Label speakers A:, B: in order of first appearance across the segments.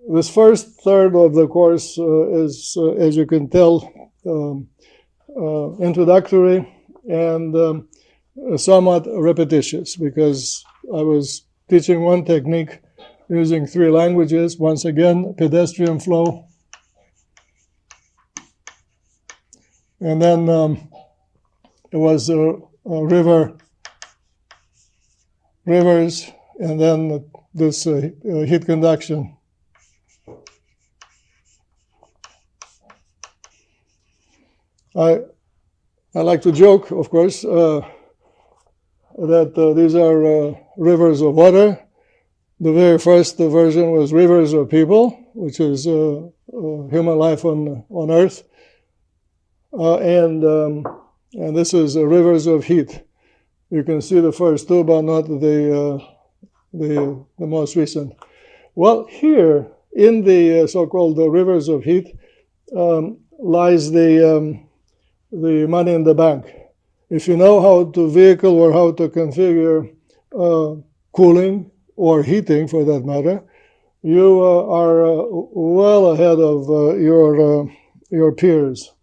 A: This first third of the course is, as you can tell, introductory and somewhat repetitious, because I was teaching one technique using 3 languages. Once again, pedestrian flow. And then it was rivers, and then this heat conduction. I like to joke, of course, that these are rivers of water. The very first version was rivers of people, which is human life on Earth, and this is rivers of heat. You can see the first 2, but not the most recent. Well, here in the so-called rivers of heat lies the money in the bank. If you know how to vehicle or how to configure cooling or heating, for that matter, you are well ahead of your peers.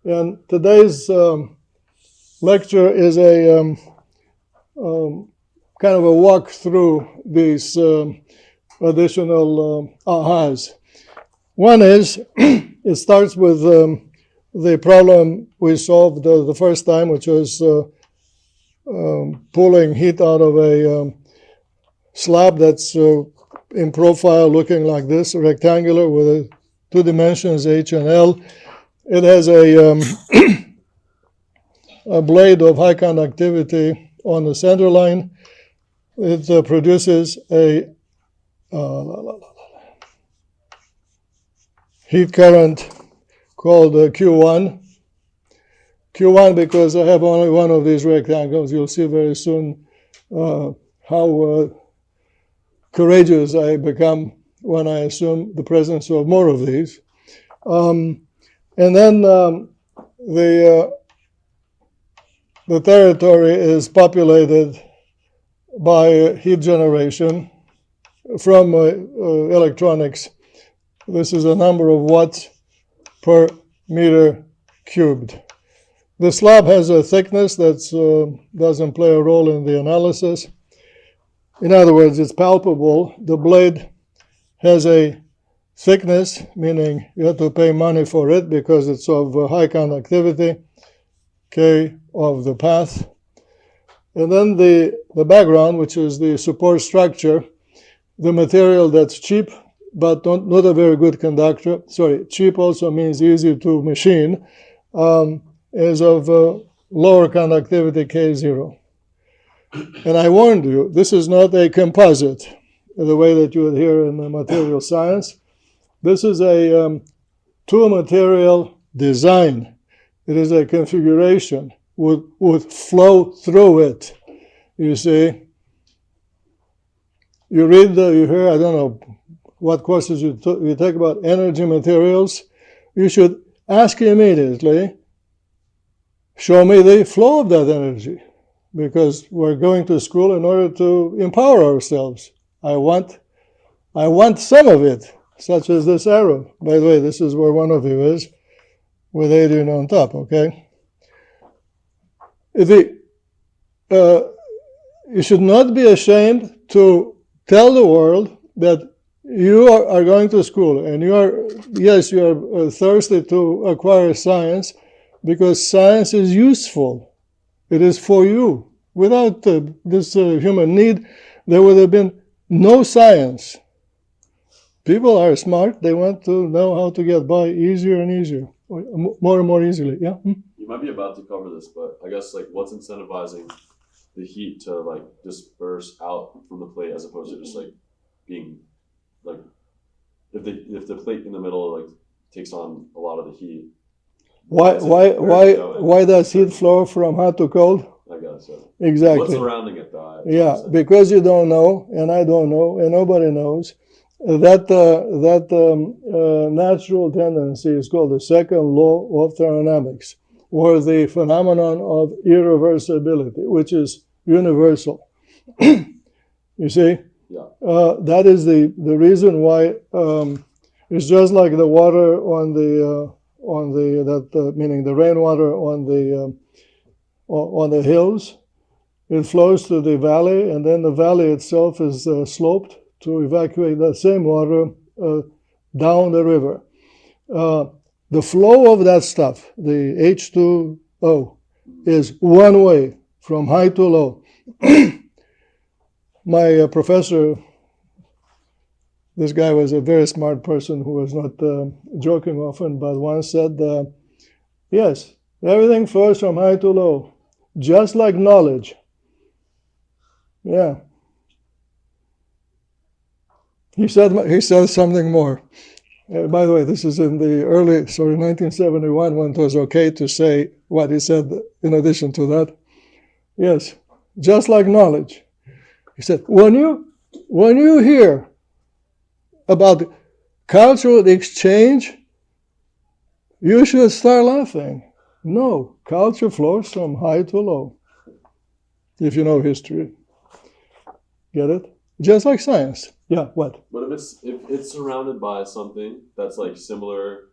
A: And today's lecture is a kind of a walk through these additional ahas. One is, it starts with the problem we solved the first time, which was pulling heat out of a slab that's in profile looking like this, rectangular with 2 dimensions, H and L. It has a blade of high conductivity on the center line. It produces a heat current called Q1. Q1 because I have only one of these rectangles. You'll see very soon how courageous I become when I assume the presence of more of these. And then the territory is populated by heat generation from electronics. This is a number of watts per meter cubed. The slab has a thickness that doesn't play a role in the analysis. In other words, it's palpable. The blade has a thickness, meaning you have to pay money for it because it's of high conductivity, K of the path. And then the background, which is the support structure, the material that's cheap, but not a very good conductor. Sorry, cheap also means easy to machine, is of lower conductivity K0. And I warned you, this is not a composite, the way that you would hear in the material science. This is a two-material design. It is a configuration would flow through it. You see, you read, you hear, I don't know what courses you take about energy materials. You should ask immediately, show me the flow of that energy, because we're going to school in order to empower ourselves. I want some of it, such as this arrow. By the way, this is where one of you is, with Adrian on top, okay? You should not be ashamed to tell the world that you are going to school and you are thirsty to acquire science, because science is useful. It is for you. Without this human need, there would have been no science. People are smart. They want to know how to get by easier and easier, more and more easily. Yeah.
B: You might be about to cover this, but I guess what's incentivizing the heat to disperse out from the plate as opposed to just being if the plate in the middle takes on a lot of the heat.
A: Why does heat flow from hot to cold?
B: I guess so.
A: Exactly.
B: What's surrounding it though?
A: Yeah, because you don't know, and I don't know, and nobody knows. That natural tendency is called the second law of thermodynamics, or the phenomenon of irreversibility, which is universal. You see,
B: Yeah.
A: That is the reason why it's just like the water on the meaning the rainwater on the hills. It flows to the valley, and then the valley itself is sloped to evacuate that same water down the river. The flow of that stuff, the H2O, is one way from high to low. My professor, this guy was a very smart person who was not joking often, but once said, yes, everything flows from high to low, just like knowledge. Yeah. He said something more. By the way, this is in the 1971, when it was okay to say what he said in addition to that. Yes, just like knowledge. He said, when you hear about cultural exchange, you should start laughing. No, culture flows from high to low, if you know history. Get it? Just like science. Yeah, what?
B: But if it's surrounded by something that's like similar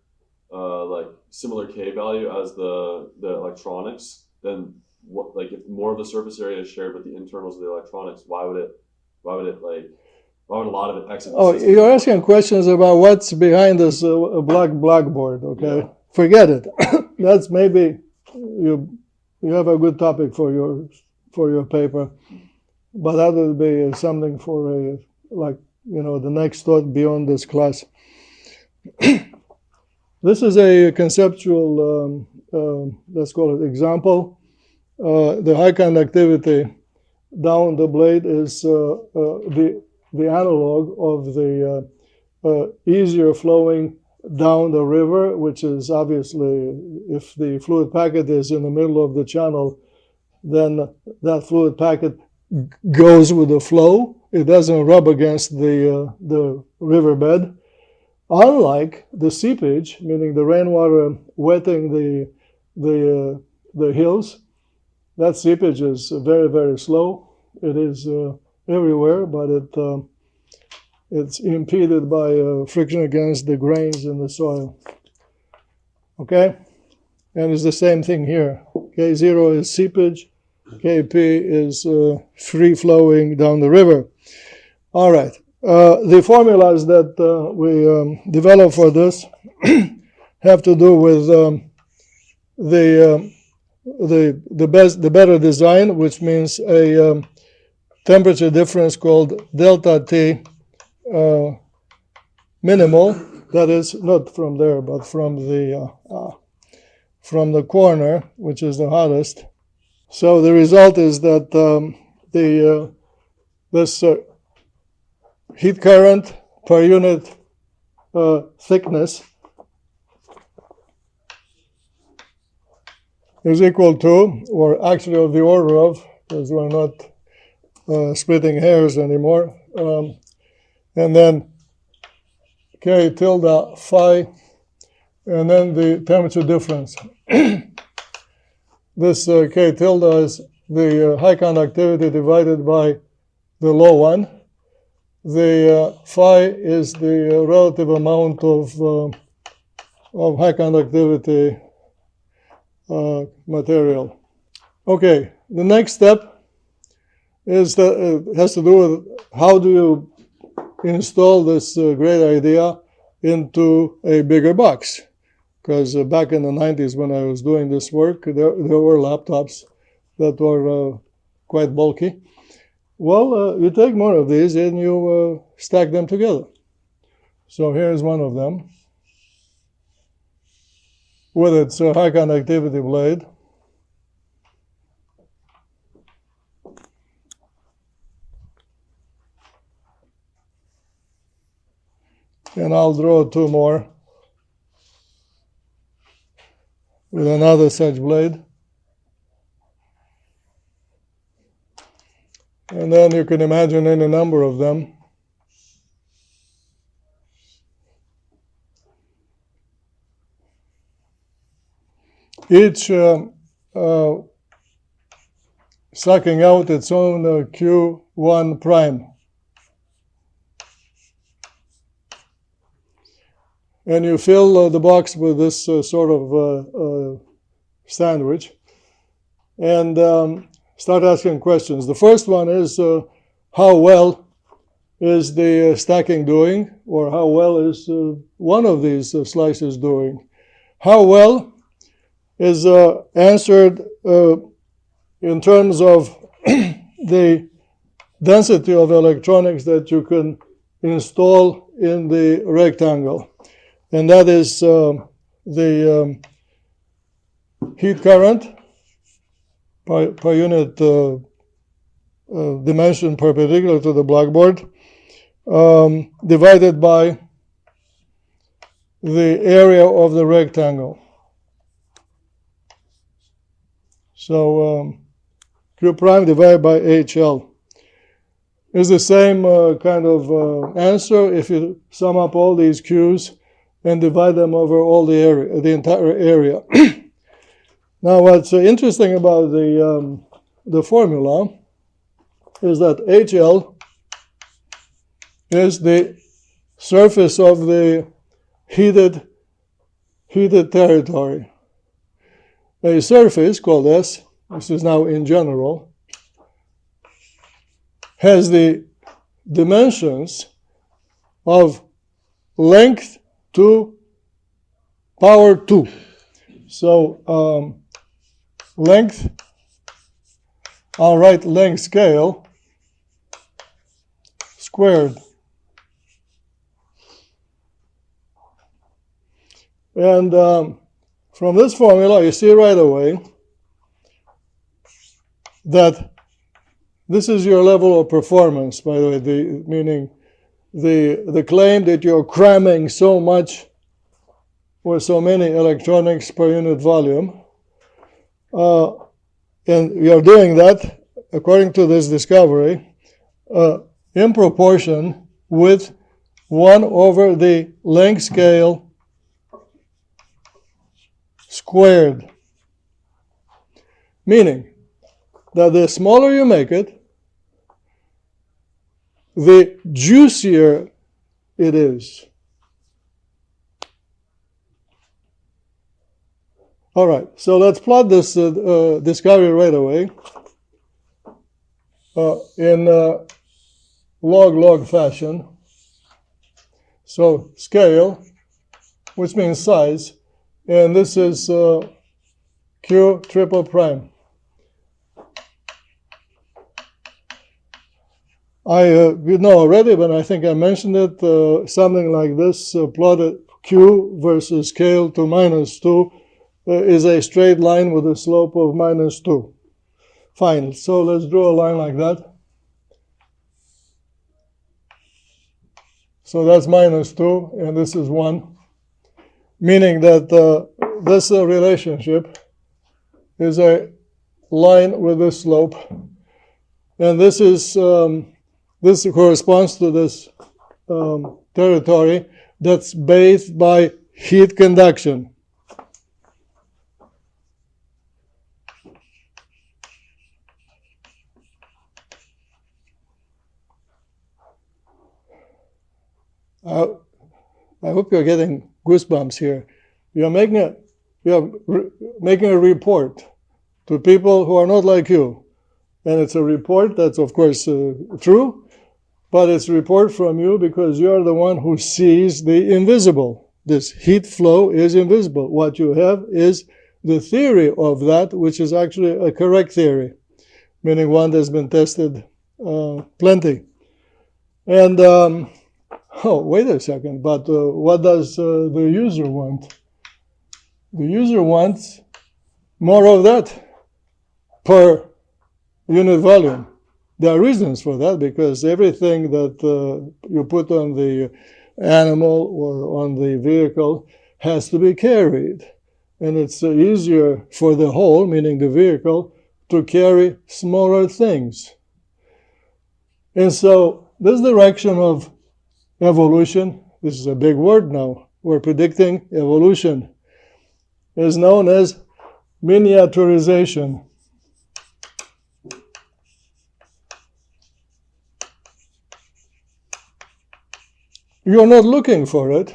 B: K value as the electronics, then what, like if more of the surface area is shared with the internals of the electronics, why would a lot of it exit the system?
A: You're asking questions about what's behind this blackboard, okay? Yeah. Forget it. That's maybe you have a good topic for your paper, but that would be something for the next thought beyond this class. This is a conceptual, let's call it example. The high conductivity down the blade is the analog of the easier flowing down the river, which is obviously, if the fluid packet is in the middle of the channel, then that fluid packet goes with the flow. It doesn't rub against the riverbed. Unlike the seepage, meaning the rainwater wetting the hills, that seepage is very, very slow. It is everywhere, but it's impeded by friction against the grains in the soil. Okay? And it's the same thing here. K0 is seepage. Kp is free flowing down the river. All right. The formulas that we develop for this have to do with the better design, which means a temperature difference called delta T minimal. That is not from there, but from the corner, which is the hottest. So the result is that this heat current per unit thickness is equal to, or actually of the order of, because we're not splitting hairs anymore, and then K tilde phi, and then the temperature difference. This K tilde is the high conductivity divided by the low one. The phi is the relative amount of high conductivity material. Okay, the next step is has to do with how do you install this great idea into a bigger box. Because back in the 90s when I was doing this work, there were laptops that were quite bulky. Well, you take more of these and you stack them together. So here's one of them with its high conductivity blade. And I'll draw two more with another such blade. And then you can imagine any number of them. Each sucking out its own Q1 prime. and you fill the box with this sort of sandwich, and start asking questions. The first one is how well is the stacking doing, or how well is one of these slices doing? How well is answered in terms of the density of electronics that you can install in the rectangle. And that is the heat current per unit dimension perpendicular to the blackboard, divided by the area of the rectangle. So Q prime divided by HL is the same kind of answer if you sum up all these Q's and divide them over all the area, the entire area. Now, what's interesting about the formula is that HL is the surface of the heated territory. A surface called S, this is now in general, has the dimensions of length to power 2. So length, I'll write length scale squared. And from this formula, you see right away that this is your level of performance, by the way, meaning the claim that you're cramming so much or so many electronics per unit volume. And you're doing that, according to this discovery, in proportion with 1 over the length scale squared. Meaning that the smaller you make it, the juicier it is. All right, so let's plot this discovery right away in log-log fashion. So scale, which means size, and this is Q triple prime. You know already, but I think I mentioned it, something like this, plotted Q versus scale to -2 is a straight line with a slope of -2. Fine, so let's draw a line like that. So that's -2, and this is 1, meaning that this relationship is a line with a slope, and this is this corresponds to this territory that's bathed by heat conduction. I hope you're getting goosebumps here. You're making a report to people who are not like you, and it's a report that's of course true, but it's a report from you because you're the one who sees the invisible. This heat flow is invisible. What you have is the theory of that, which is actually a correct theory, meaning one that's been tested plenty. And oh, wait a second, but what does the user want? The user wants more of that per unit volume. There are reasons for that, because everything that you put on the animal or on the vehicle has to be carried. And it's easier for the whole, meaning the vehicle, to carry smaller things. And so this direction of evolution, this is a big word now, we're predicting evolution, is known as miniaturization. You're not looking for it,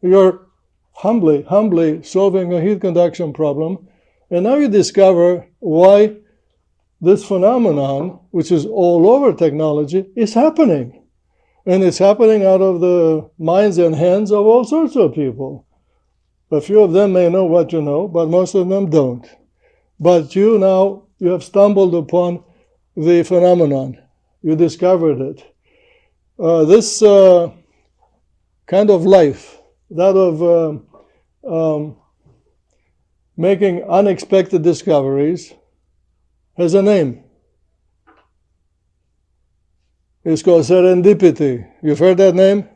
A: You're humbly solving a heat conduction problem, and now you discover why this phenomenon, which is all over technology, is happening. And it's happening out of the minds and hands of all sorts of people. A few of them may know what you know, but most of them don't. But you have stumbled upon the phenomenon. You discovered it. This kind of life, that of making unexpected discoveries, has a name. It's called serendipity. You've heard that name?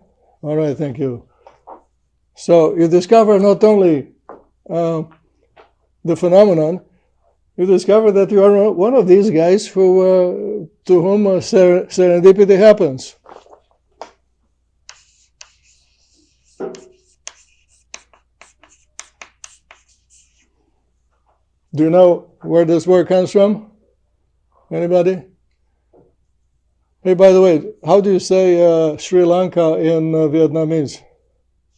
A: All right, thank you. So you discover not only the phenomenon, you discover that you are one of these guys to whom serendipity happens. Do you know where this word comes from? Anybody? Hey, by the way, how do you say Sri Lanka in Vietnamese?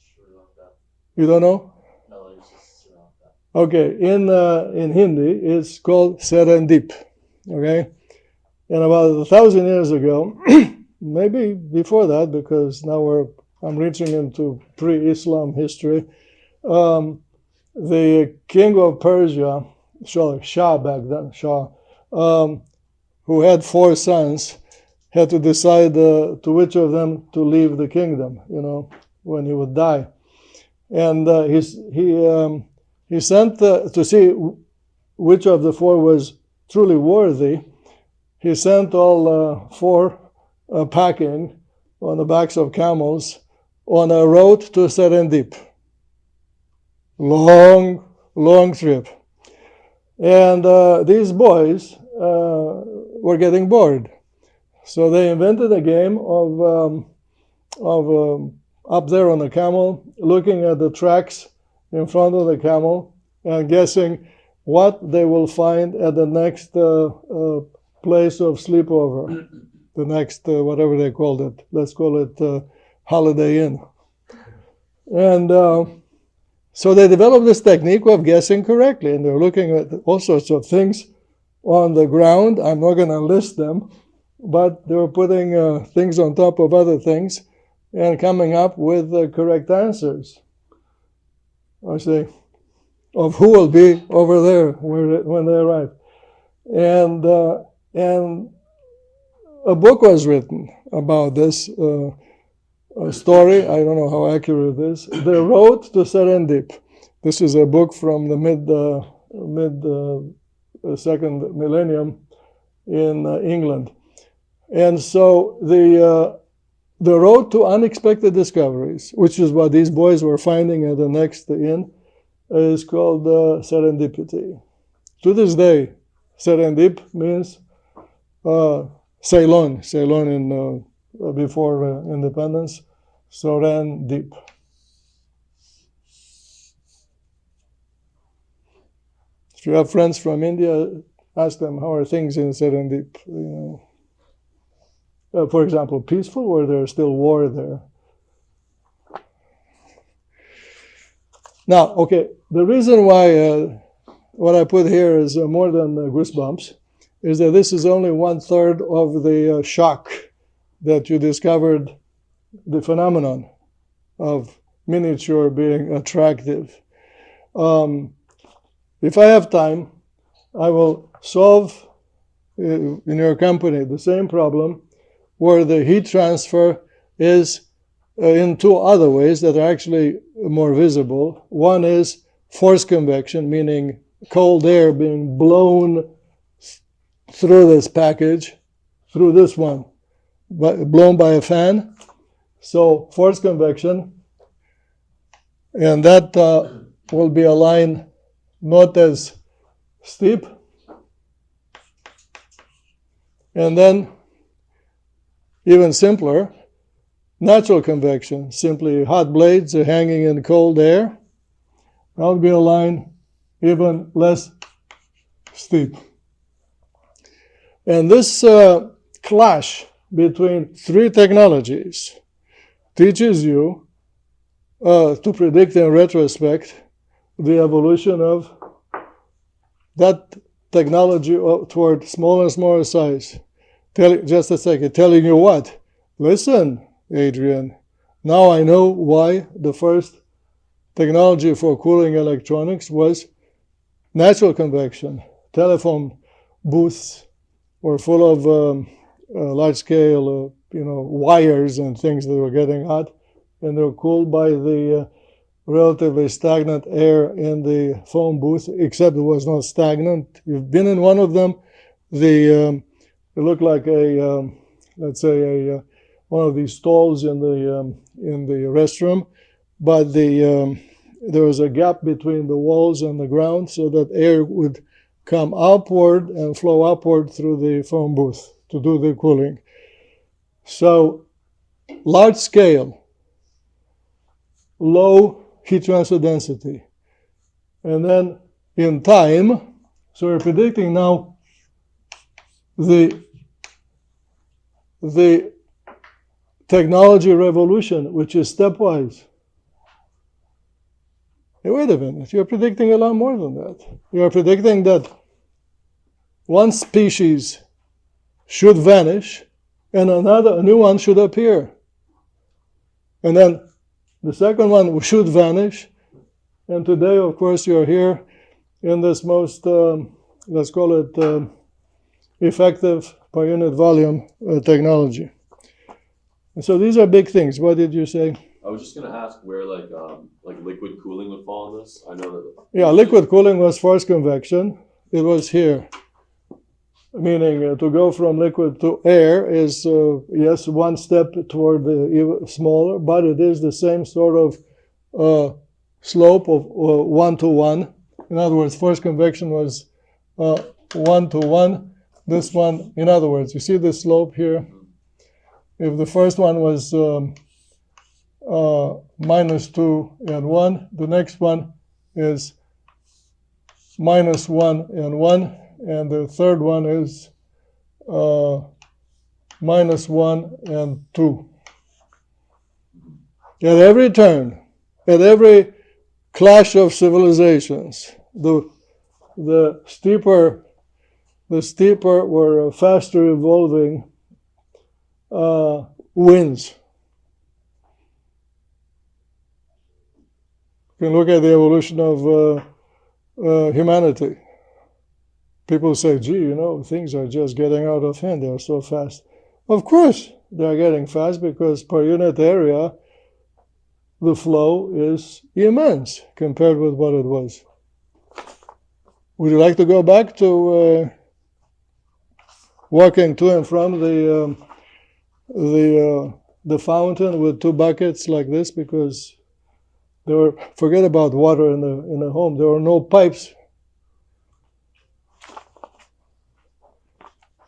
C: Sri Lanka.
A: You don't know?
C: No, it's just Sri Lanka.
A: Okay, in Hindi, it's called serendip. Okay, and about 1,000 years ago, maybe before that, because now I'm reaching into pre-Islam history. The king of Persia, Shah back then, who had 4 sons, had to decide to which of them to leave the kingdom, when he would die. And he sent to see which of the 4 was truly worthy. He sent all 4 packing on the backs of camels on a road to Serendip. Long trip. And these boys were getting bored. So they invented a game of up there on the camel, looking at the tracks in front of the camel and guessing what they will find at the next place of sleepover, the next whatever they called it. Let's call it Holiday Inn. And so they developed this technique of guessing correctly, and they're looking at all sorts of things on the ground. I'm not going to list them, but they were putting things on top of other things and coming up with the correct answers. I say, of who will be over there when they arrive. And a book was written about this story. I don't know how accurate it is. The Road to Serendip. This is a book from the mid second millennium in England. And so the road to unexpected discoveries, which is what these boys were finding at the next inn, is called serendipity. To this day, serendip means Ceylon in before independence, Serendip. If you have friends from India, ask them how are things in Serendip. For example, peaceful, or there's still war there. Now, okay, the reason why what I put here is more than goosebumps is that this is only 1/3 of the shock that you discovered the phenomenon of miniature being attractive. If I have time, I will solve in your company the same problem where the heat transfer is in 2 other ways that are actually more visible. One is forced convection, meaning cold air being blown through this package, through this one, blown by a fan. So forced convection, and that will be a line not as steep. And then, even simpler, natural convection, simply hot blades are hanging in cold air. That'll be a line even less steep. And this clash between 3 technologies teaches you to predict in retrospect the evolution of that technology toward smaller and smaller size. Just a second, telling you what? Listen, Adrian, now I know why the first technology for cooling electronics was natural convection. Telephone booths were full of large-scale, wires and things that were getting hot, and they were cooled by the relatively stagnant air in the phone booth, except it was not stagnant. You've been in one of them. It looked like let's say one of these stalls in the restroom, but there was a gap between the walls and the ground so that air would come upward and flow upward through the phone booth to do the cooling. So large scale, low heat transfer density. And then in time, so we're predicting now the technology revolution, which is stepwise. Hey, wait a minute, you're predicting a lot more than that. You're predicting that one species should vanish and a new one should appear. And then the second one should vanish. And today, of course, you're here in this most, let's call it effective per unit volume technology. And so these are big things. What did you say?
B: I was just gonna ask where like liquid cooling would fall in this. I know that.
A: Yeah, liquid cooling was forced convection. It was here. Meaning to go from liquid to air is, yes, one step toward the even smaller, but it is the same sort of slope of 1 to 1. In other words, forced convection was 1 to 1. This one, in other words, you see the slope here? If the first one was minus 2 and 1, the next one is minus 1 and 1. And the third one is minus 1 and 2. At every turn, at every clash of civilizations, the steeper or faster evolving wins. You can look at the evolution of humanity. People say, gee, things are just getting out of hand. They're so fast. Of course, they're getting fast because per unit area, the flow is immense compared with what it was. Would you like to go back to walking to and from the fountain with 2 buckets like this? Because forget about water in the home. There were no pipes.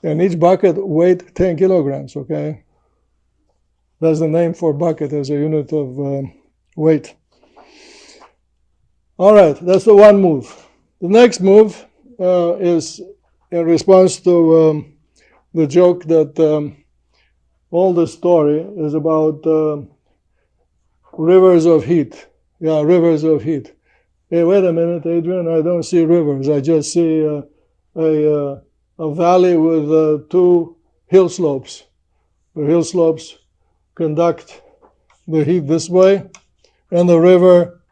A: And each bucket weighed 10 kilograms, okay? That's the name for bucket as a unit of weight. All right, that's the one move. The next move is in response to the joke that all the story is about rivers of heat. Yeah, rivers of heat. Hey, wait a minute, Adrian, I don't see rivers. I just see a valley with 2 hill slopes. The hill slopes conduct the heat this way, and the river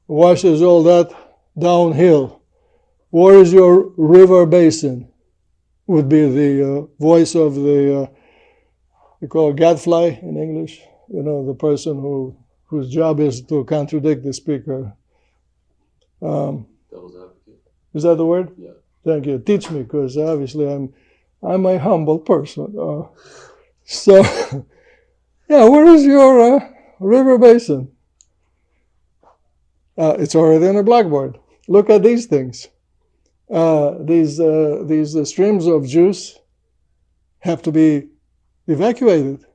A: washes all that downhill. Where is your river basin? Would be the voice of the, we call it gadfly in English, the person whose job is to contradict the speaker.
B: Devil's advocate.
A: Is that the word?
B: Yeah.
A: Thank you. Teach me, because obviously I'm a humble person. So, yeah, where is your river basin? It's already on the blackboard. Look at these things. These streams of juice have to be evacuated.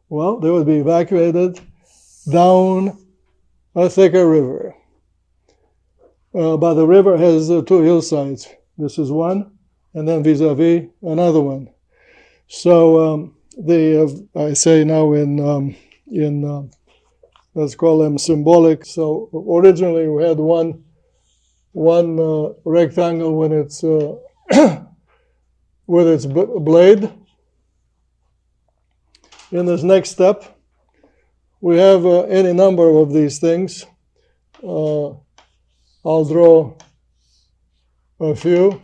A: Well, they would be evacuated down a thicker river. But the river has 2 hillsides. This is one, and then vis-a-vis another one. So I say now in let's call them symbolic. So originally we had one rectangle when it's with its blade. In this next step, we have any number of these things. I'll draw a few.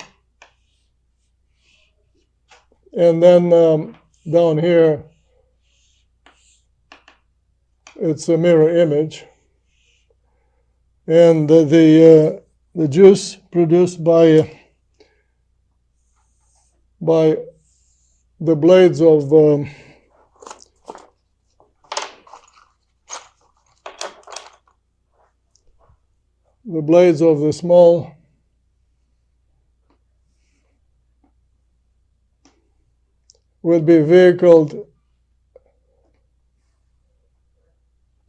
A: And then down here, it's a mirror image. And the juice produced by the blades of the small would be vehicled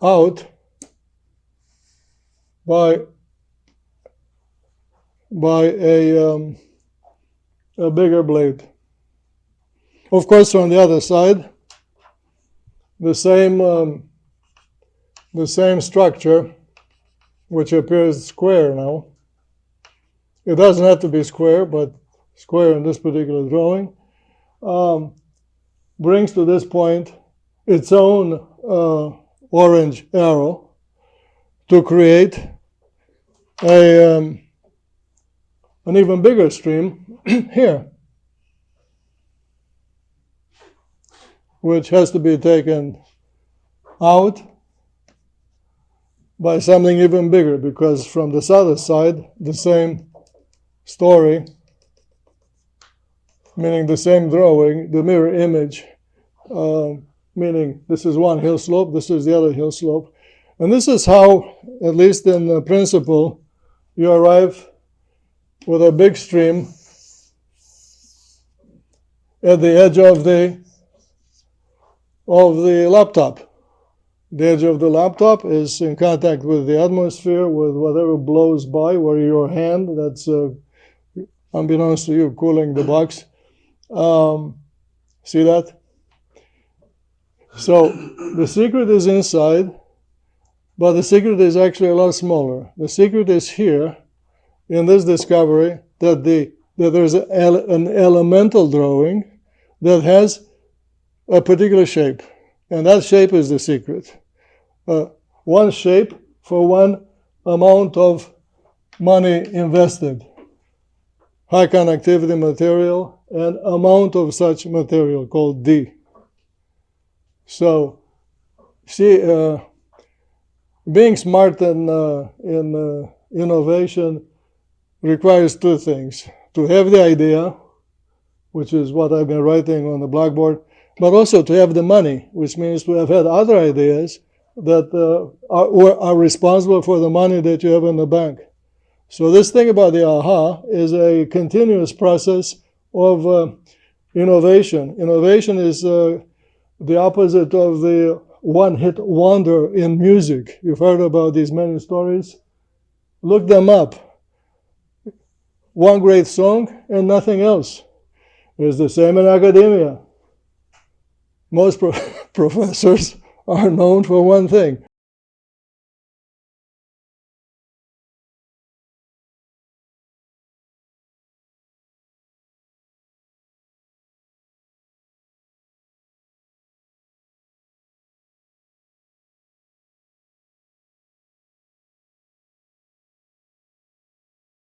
A: out by a bigger blade. Of course, on the other side, the same structure, which appears square now. It doesn't have to be square, but square in this particular drawing, brings to this point its own orange arrow to create an even bigger stream here, which has to be taken out by something even bigger, because from this other side, the same story, meaning the same drawing, the mirror image, meaning this is one hill slope, this is the other hill slope. And this is how, at least in principle, you arrive with a big stream at the edge of the laptop. The edge of the laptop is in contact with the atmosphere, with whatever blows by, where your hand, that's unbeknownst to you, cooling the box. See that? So the secret is inside, but the secret is actually a lot smaller. The secret is here, in this discovery, that there's an elemental drawing that has a particular shape, and that shape is the secret. One shape for one amount of money invested. High conductivity material and amount of such material called D. So, see, being smart in innovation requires two things. To have the idea, which is what I've been writing on the blackboard, but also to have the money, which means to have had other ideas that are responsible for the money that you have in the bank. So this thing about the aha is a continuous process of innovation. Innovation is the opposite of the one-hit wonder in music. You've heard about these many stories. Look them up. One great song and nothing else. It's the same in academia. Most professors are known for one thing: